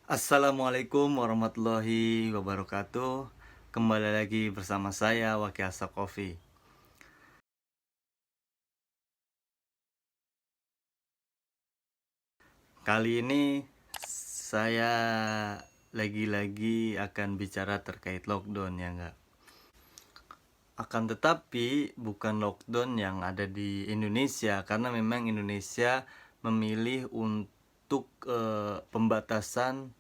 Assalamualaikum warahmatullahi wabarakatuh. Kembali lagi bersama saya Waki Asap Coffee. Kali ini saya lagi-lagi akan bicara terkait lockdown, ya enggak? Akan tetapi bukan lockdown yang ada di Indonesia, karena memang Indonesia memilih untuk pembatasan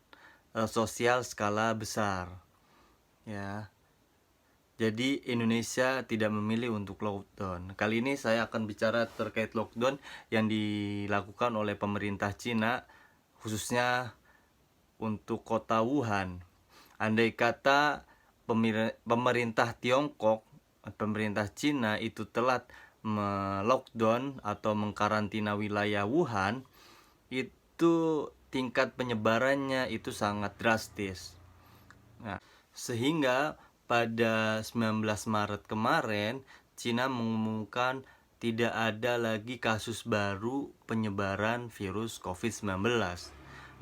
sosial skala besar, ya. Jadi Indonesia tidak memilih untuk lockdown. Kali ini saya akan bicara terkait lockdown yang dilakukan oleh pemerintah Cina, khususnya untuk kota Wuhan. Andai kata pemerintah Tiongkok, pemerintah Cina itu telat melockdown atau mengkarantina wilayah Wuhan, itu tingkat penyebarannya itu sangat drastis. Nah, sehingga pada 19 Maret kemarin, Cina mengumumkan tidak ada lagi kasus baru penyebaran virus COVID-19.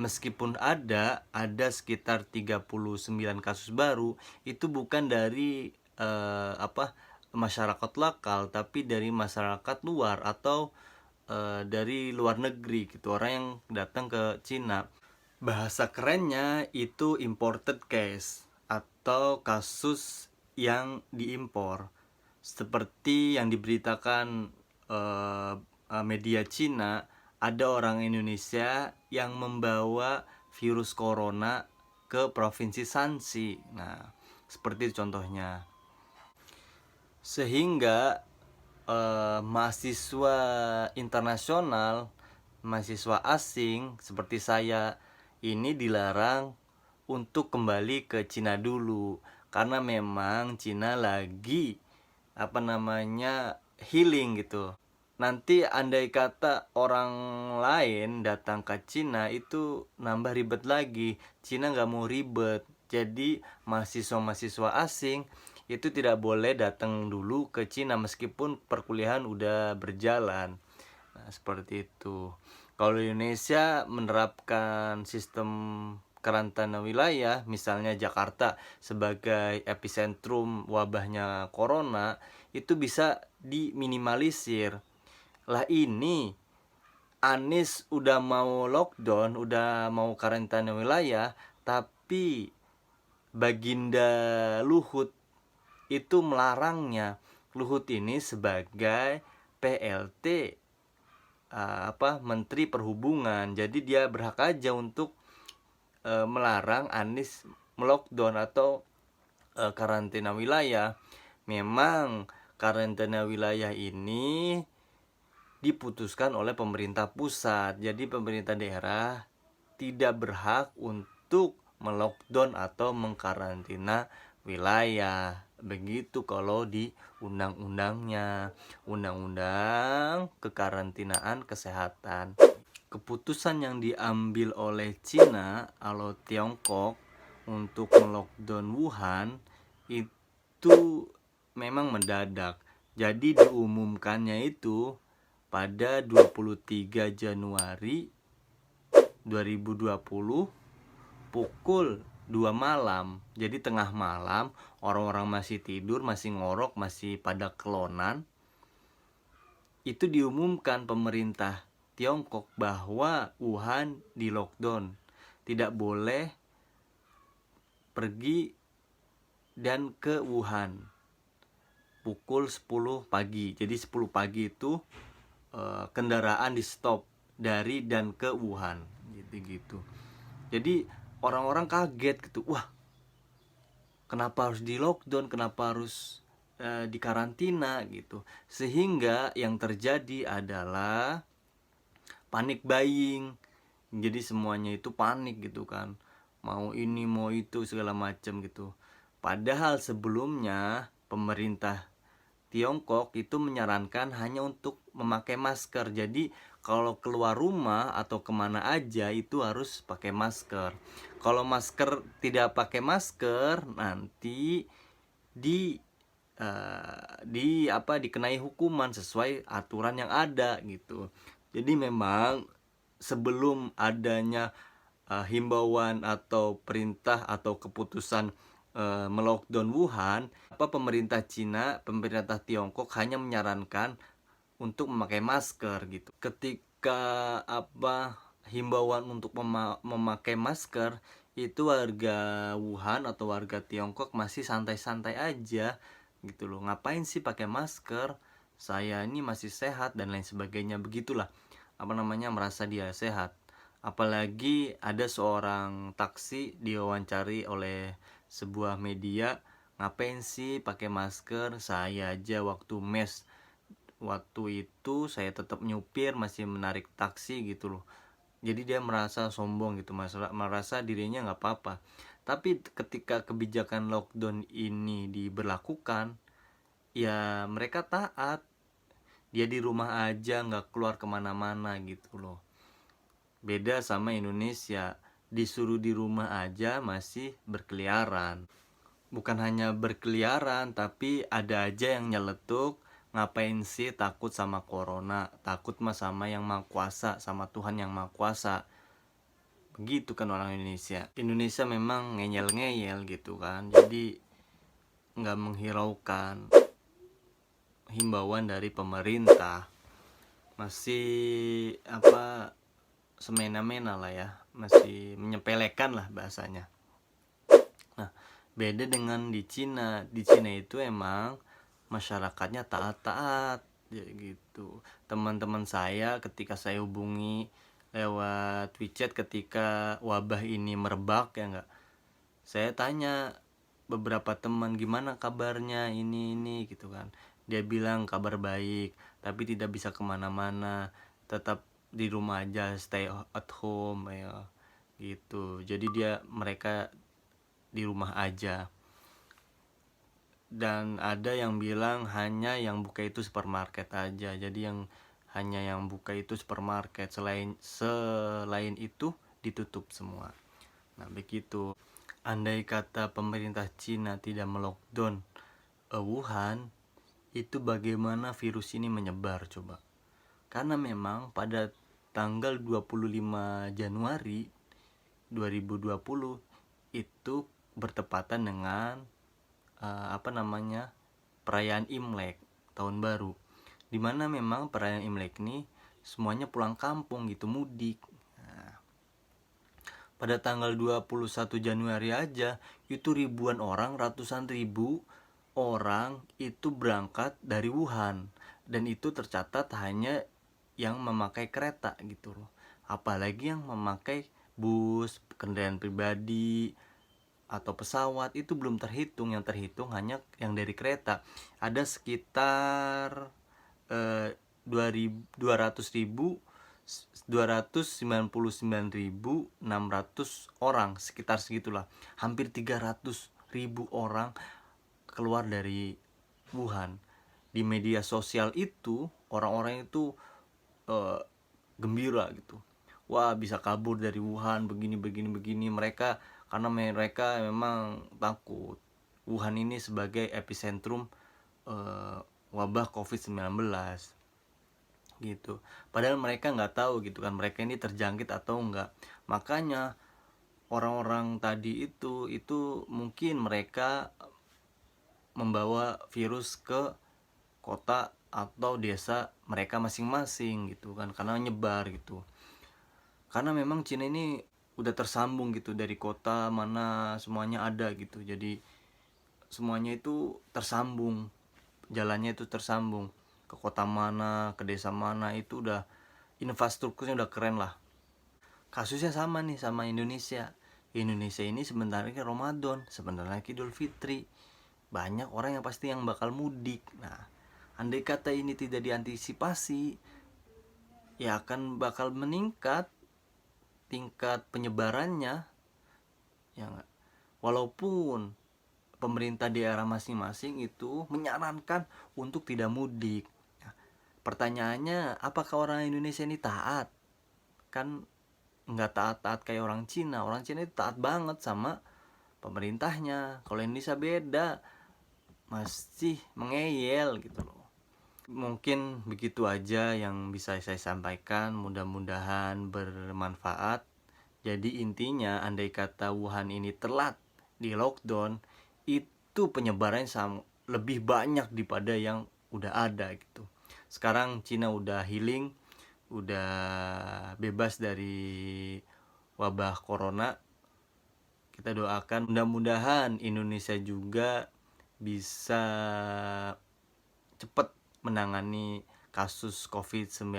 Meskipun ada sekitar 39 kasus baru, itu bukan dari masyarakat lokal, tapi dari masyarakat luar atau dari luar negeri gitu, orang yang datang ke Cina. Bahasa kerennya itu imported case atau kasus yang diimpor. Seperti yang diberitakan media Cina, ada orang Indonesia yang membawa virus corona ke provinsi Shanxi. Nah, seperti itu contohnya. Sehingga mahasiswa internasional, mahasiswa asing seperti saya ini dilarang untuk kembali ke Cina dulu, karena memang Cina lagi healing gitu. Nanti andai kata orang lain datang ke Cina, itu nambah ribet lagi. Cina nggak mau ribet, jadi mahasiswa-mahasiswa asing itu tidak boleh datang dulu ke Cina meskipun perkuliahan udah berjalan. Nah, seperti itu. Kalau Indonesia menerapkan sistem karantina wilayah, misalnya Jakarta sebagai epicentrum wabahnya corona, itu bisa diminimalisir. Lah ini Anies udah mau lockdown, udah mau karantina wilayah, tapi Baginda Luhut itu melarangnya. Luhut ini sebagai PLT Menteri Perhubungan, jadi dia berhak aja untuk melarang Anies melockdown atau karantina wilayah. Memang karantina wilayah ini diputuskan oleh pemerintah pusat, jadi pemerintah daerah tidak berhak untuk melockdown atau mengkarantina wilayah. Begitu kalau di undang-undangnya, undang-undang kekarantinaan kesehatan. Keputusan yang diambil oleh Cina atau Tiongkok untuk melockdown Wuhan itu memang mendadak. Jadi diumumkannya itu pada 23 Januari 2020 pukul 2 malam. Jadi tengah malam, orang-orang masih tidur, masih ngorok, masih pada kelonan. Itu diumumkan pemerintah Tiongkok bahwa Wuhan di lockdown, tidak boleh pergi dan ke Wuhan pukul 10 pagi. Jadi 10 pagi itu kendaraan di stop dari dan ke Wuhan gitu. Jadi orang-orang kaget gitu. Wah, kenapa harus di lockdown, kenapa harus dikarantina gitu. Sehingga yang terjadi adalah panic buying. Jadi semuanya itu panik gitu kan, mau ini mau itu segala macam gitu. Padahal sebelumnya pemerintah Tiongkok itu menyarankan hanya untuk memakai masker. Jadi kalau keluar rumah atau kemana aja itu harus pakai masker. Kalau masker tidak pakai masker, nanti dikenai hukuman sesuai aturan yang ada gitu. Jadi memang sebelum adanya himbauan atau perintah atau keputusan melockdown Wuhan, pemerintah Cina, pemerintah Tiongkok hanya menyarankan untuk memakai masker gitu. Ketika himbauan untuk memakai masker, itu warga Wuhan atau warga Tiongkok masih santai-santai aja gitu loh. Ngapain sih pakai masker? Saya ini masih sehat dan lain sebagainya, begitulah. Merasa dia sehat. Apalagi ada seorang taksi diwawancari oleh sebuah media, ngapain sih pakai masker? Saya aja waktu itu saya tetap nyupir, masih menarik taksi gitu loh. Jadi dia merasa sombong gitu, merasa dirinya nggak apa-apa. Tapi ketika kebijakan lockdown ini diberlakukan, ya mereka taat. Dia di rumah aja, nggak keluar kemana-mana gitu loh. Beda sama Indonesia, disuruh di rumah aja masih berkeliaran. Bukan hanya berkeliaran, tapi ada aja yang nyeletuk, ngapain sih takut sama corona, takut mah sama yang maha kuasa, sama Tuhan yang maha kuasa. Begitu kan orang Indonesia. Indonesia memang ngeyel-ngeyel gitu kan, jadi nggak menghiraukan himbauan dari pemerintah. Masih semena-mena lah ya, masih menyepelekan lah bahasanya. Nah, beda dengan di Cina. Di Cina itu emang masyarakatnya taat-taat ya gitu. Teman-teman saya ketika saya hubungi lewat WeChat ketika wabah ini merebak ya enggak, saya tanya beberapa teman, gimana kabarnya ini gitu kan. Dia bilang kabar baik, tapi tidak bisa kemana-mana, tetap di rumah aja, stay at home ya gitu. Jadi mereka di rumah aja. Dan ada yang bilang hanya yang buka itu supermarket aja. Jadi hanya yang buka itu supermarket, selain itu ditutup semua. Nah begitu. Andai kata pemerintah Cina tidak melockdown Wuhan, itu bagaimana virus ini menyebar coba. Karena memang pada tanggal 25 Januari 2020 itu bertepatan dengan perayaan Imlek, tahun baru. Dimana memang perayaan Imlek ini semuanya pulang kampung gitu, mudik. Pada tanggal 21 Januari aja itu ribuan orang, ratusan ribu orang itu berangkat dari Wuhan, dan itu tercatat hanya yang memakai kereta gitu loh. Apalagi yang memakai bus, kendaraan pribadi atau pesawat itu belum terhitung. Yang terhitung hanya yang dari kereta. Ada sekitar 299.600 orang, sekitar segitulah, hampir 300.000 orang keluar dari Wuhan. Di media sosial itu orang-orang itu gembira gitu, wah bisa kabur dari Wuhan, begini. Karena mereka memang takut Wuhan ini sebagai epicentrum wabah COVID-19 gitu. Padahal mereka nggak tahu gitu kan, mereka ini terjangkit atau enggak. Makanya orang-orang tadi itu mungkin mereka membawa virus ke kota atau desa mereka masing-masing gitu kan, karena nyebar gitu. Karena memang Cina ini udah tersambung gitu, dari kota mana semuanya ada gitu. Jadi semuanya itu tersambung, jalannya itu tersambung, ke kota mana, ke desa mana, itu udah infrastrukturnya udah keren lah. Kasusnya sama nih sama Indonesia. Indonesia ini sebentar lagi Ramadan, sebentar lagi Idul Fitri. Banyak orang yang pasti yang bakal mudik. Nah, andai kata ini tidak diantisipasi, ya akan bakal meningkat tingkat penyebarannya. Ya, walaupun pemerintah daerah masing-masing itu menyarankan untuk tidak mudik. Nah, pertanyaannya, apakah orang Indonesia ini taat? Kan nggak taat-taat kayak orang Cina. Orang Cina itu taat banget sama pemerintahnya. Kalau Indonesia beda, masih mengeyel gitu loh. Mungkin begitu aja yang bisa saya sampaikan, mudah-mudahan bermanfaat. Jadi intinya andai kata Wuhan ini telat di lockdown, itu penyebarannya lebih banyak daripada yang udah ada gitu. Sekarang Cina udah healing, udah bebas dari wabah corona. Kita doakan mudah-mudahan Indonesia juga bisa cepat menangani kasus COVID-19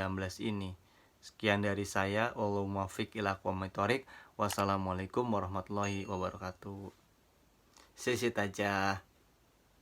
ini. Sekian dari saya. Wallahu muwaffiq ila aqwamit thoriq. Wassalamualaikum warahmatullahi wabarakatuh. 谢谢大家。